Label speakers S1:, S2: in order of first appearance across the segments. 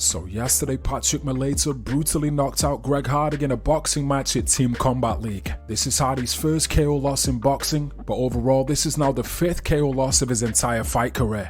S1: So yesterday, Patrick Bellator brutally knocked out Greg Hardy in a boxing match at Team Combat League. This is Hardy's first KO loss in boxing, but overall this is now the 5th KO loss of his entire fight career.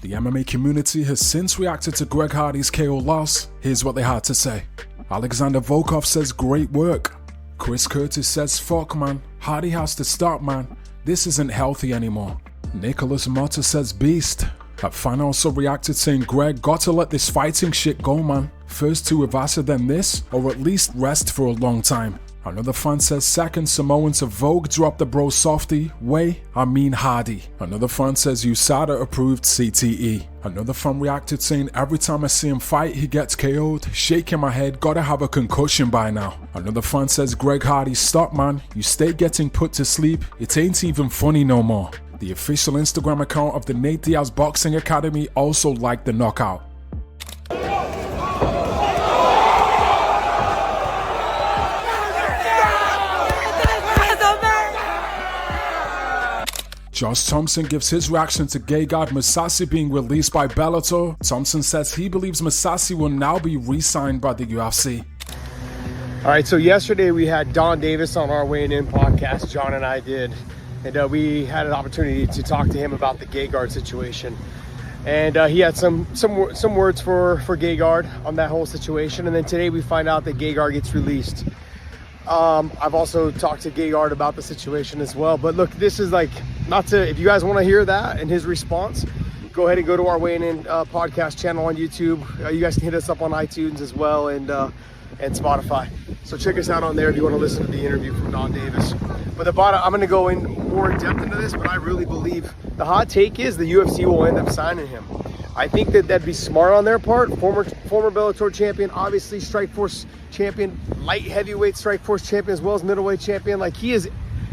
S1: The MMA community has since reacted to Greg Hardy's KO loss. Here's what they had to say. Alexander Volkov says great work. Chris Curtis says fuck man, Hardy has to stop man, this isn't healthy anymore. Nicholas Motta says beast. That fan also reacted saying Greg got to let this fighting shit go man, first to Ivasa then this, or at least rest for a long time. Another fan says second Samoan to Vogue drop the bro softy, Hardy. Another fan says USADA approved CTE. Another fan reacted saying every time I see him fight he gets KO'd, shaking my head, gotta have a concussion by now. Another fan says Greg Hardy stop man, you stay getting put to sleep, it ain't even funny no more. The official Instagram account of the Nate Diaz Boxing Academy also liked the knockout. Josh Thompson gives his reaction to Gegard Mousasi being released by Bellator. Thompson says he believes Mousasi will now be re-signed by the UFC.
S2: All right, so yesterday we had Don Davis on our Weighing In podcast, John and I did, and we had an opportunity to talk to him about the Gegard situation. And he had some words for Gegard on that whole situation, and then today we find out that Gegard gets released. I've also talked to Gegard about the situation as well, but look, this is like, if you guys want to hear that and his response, go ahead and go to our Weighing In podcast channel on YouTube. You guys can hit us up on iTunes as well and Spotify. So check us out on there if you want to listen to the interview from Don Davis. But I'm going to go in more in depth into this, but I really believe the hot take is the UFC will end up signing him. I think that'd be smart on their part. Former Bellator champion, obviously Strikeforce champion, light heavyweight Strikeforce champion as well as middleweight champion. Like he's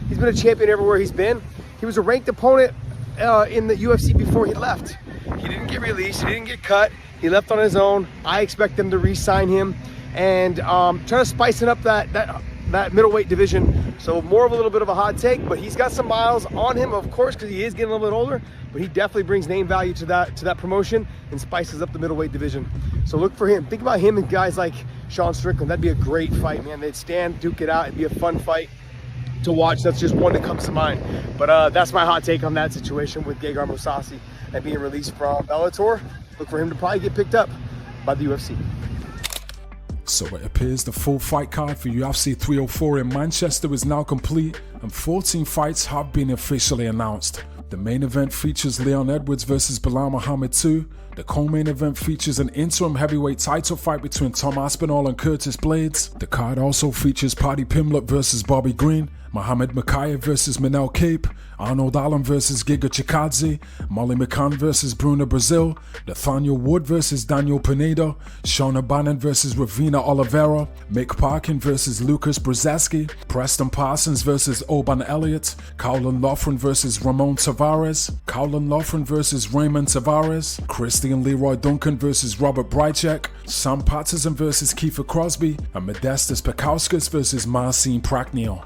S2: been a champion everywhere he's been. He was a ranked opponent in the UFC before he left. He didn't get released, he didn't get cut, he left on his own. I expect them to re-sign him and try to spice it up that middleweight division. So more of a little bit of a hot take, but he's got some miles on him, of course, because he is getting a little bit older, but he definitely brings name value to that promotion and spices up the middleweight division. So look for him. Think about him and guys like Sean Strickland. That'd be a great fight, man. They'd stand, duke it out. It'd be a fun fight to watch. That's just one that comes to mind. But that's my hot take on that situation with Gegard Mousasi and being released from Bellator. Look for him to probably get picked up by the UFC.
S1: So it appears the full fight card for UFC 304 in Manchester is now complete and 14 fights have been officially announced. The main event features Leon Edwards vs Bilal Muhammad 2. The co-main event features an interim heavyweight title fight between Tom Aspinall and Curtis Blades. The card also features Paddy Pimblett vs Bobby Green, Mohamed Mokaev vs Manel Cape, Arnold Allen vs Giga Chikadze, Molly McCann vs Bruno Brazil, Nathaniel Wood vs Daniel Pineda, Shona Bannon vs Ravina Oliveira, Mick Parkin vs Lucas Brzezinski, Preston Parsons vs Oban Elliott, Cowlin Loughran vs Ramon Tavares, Cowlin Loughran vs Raymond Tavares, Christian Leroy Duncan vs Robert Brychek, Sam Patterson vs Kiefer Crosby, and Modestas Pekauskas vs Marcin Prachnio.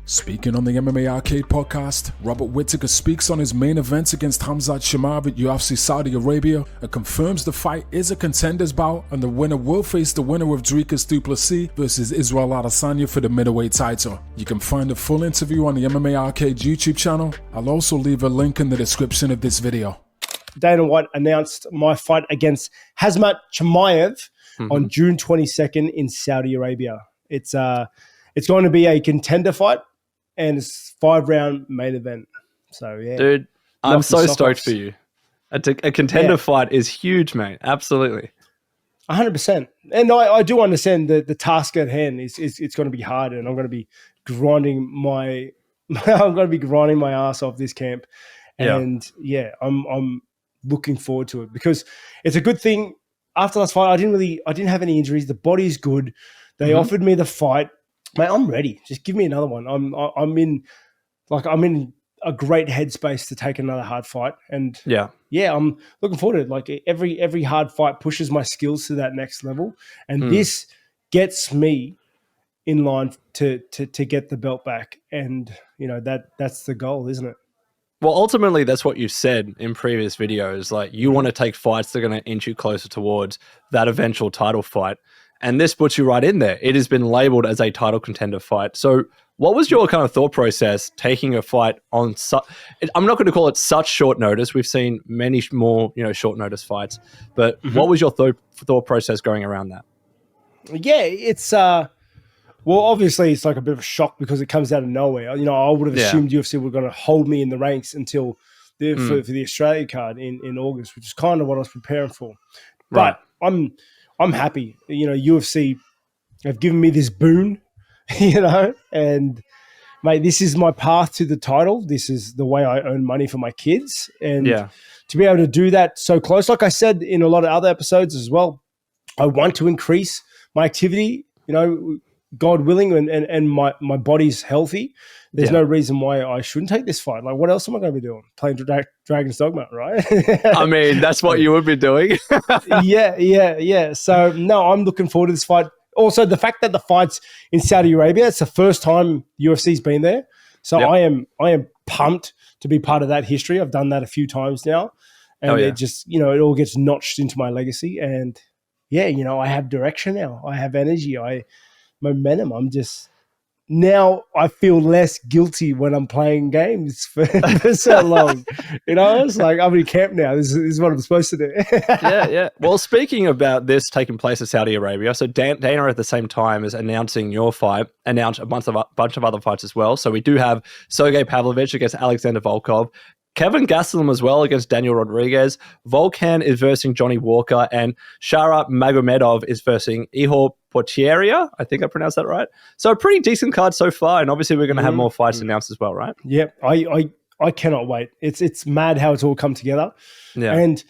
S1: Speaking on the MMA Arcade podcast, Robert Whittaker speaks on his main event against Khamzat Chimaev at UFC Saudi Arabia and confirms the fight is a contenders bout and the winner will face the winner of Dricus du Plessis versus Israel Adesanya for the middleweight title. You can find the full interview on the MMA Arcade YouTube channel. I'll also leave a link in the description of this video.
S2: Dana White announced my fight against Khamzat Chimaev on June 22nd in Saudi Arabia. It's going to be a contender fight. And it's 5-round main event. So, yeah.
S3: Dude, I'm so stoked for you. A contender fight is huge, mate. Absolutely.
S2: 100%. And I do understand that the task at hand is it's going to be hard, and I'm going to be grinding my ass off this camp. And I'm looking forward to it because it's a good thing. After last fight, I didn't have any injuries. The body's good. They offered me the fight. Mate, I'm ready. Just give me another one. I'm in a great headspace to take another hard fight. And I'm looking forward to it. Like every hard fight pushes my skills to that next level. And this gets me in line to get the belt back. And, that's the goal, isn't it?
S3: Well, ultimately, that's what you've said in previous videos. Like, you want to take fights that are going to inch you closer towards that eventual title fight. And this puts you right in there. It has been labeled as a title contender fight. So what was your kind of thought process taking a fight on I'm not going to call it such short notice. We've seen many more, short notice fights. But what was your thought process going around that?
S2: Yeah, it's well, obviously it's like a bit of a shock because it comes out of nowhere. I would have assumed UFC were going to hold me in the ranks until for the Australia card in August, which is kind of what I was preparing for.
S3: Right.
S2: But I'm happy. UFC have given me this boon, and mate, this is my path to the title. This is the way I earn money for my kids. And to be able to do that so close, like I said in a lot of other episodes as well, I want to increase my activity, God willing, and my body's healthy. There's no reason why I shouldn't take this fight. Like, what else am I going to be doing? Playing Dragon's Dogma, right?
S3: I mean, that's what you would be doing.
S2: Yeah. So, no, I'm looking forward to this fight. Also, the fact that the fight's in Saudi Arabia, it's the first time UFC's been there. So I am pumped to be part of that history. I've done that a few times now. And it just, it all gets notched into my legacy. And, I have direction now. I have energy. Momentum. Now I feel less guilty when I'm playing games for so long. It's like I'm in camp now. This is what I'm supposed to do.
S3: Yeah. Well, speaking about this taking place in Saudi Arabia, so Dana at the same time as announcing your fight, announced a bunch of other fights as well. So we do have Sergey Pavlovich against Alexander Volkov, Kevin Gastelum as well against Daniel Rodriguez, Volkan is versing Johnny Walker, and Sharat Magomedov is versing Ihor Potieria. I think I pronounced that right. So a pretty decent card so far, and obviously we're going to have more fights announced as well, right?
S2: Yep, I cannot wait. It's mad how it's all come together. Yeah, and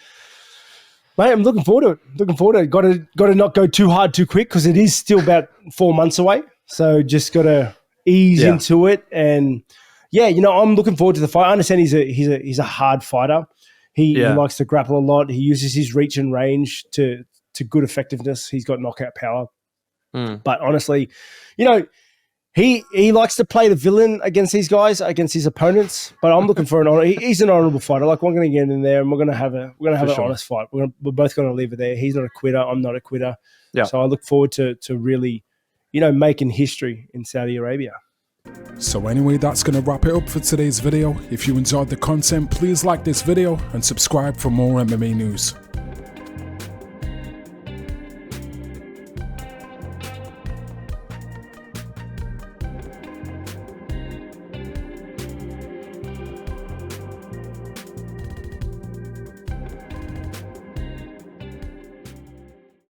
S2: mate, I'm looking forward to it. Got to not go too hard too quick because it is still about 4 months away. So just got to ease into it. And I'm looking forward to the fight. I understand he's a hard fighter. He likes to grapple a lot. He uses his reach and range to good effectiveness. He's got knockout power. But honestly, he likes to play the villain against these guys, against his opponents. But I'm looking for an honor. He's an honorable fighter. Like, we're going to get in there and we're going to have an honest fight. We're both going to leave it there. He's not a quitter. I'm not a quitter. Yeah. So I look forward to really, making history in Saudi Arabia.
S1: So anyway, that's going to wrap it up for today's video. If you enjoyed the content, please like this video and subscribe for more MMA news.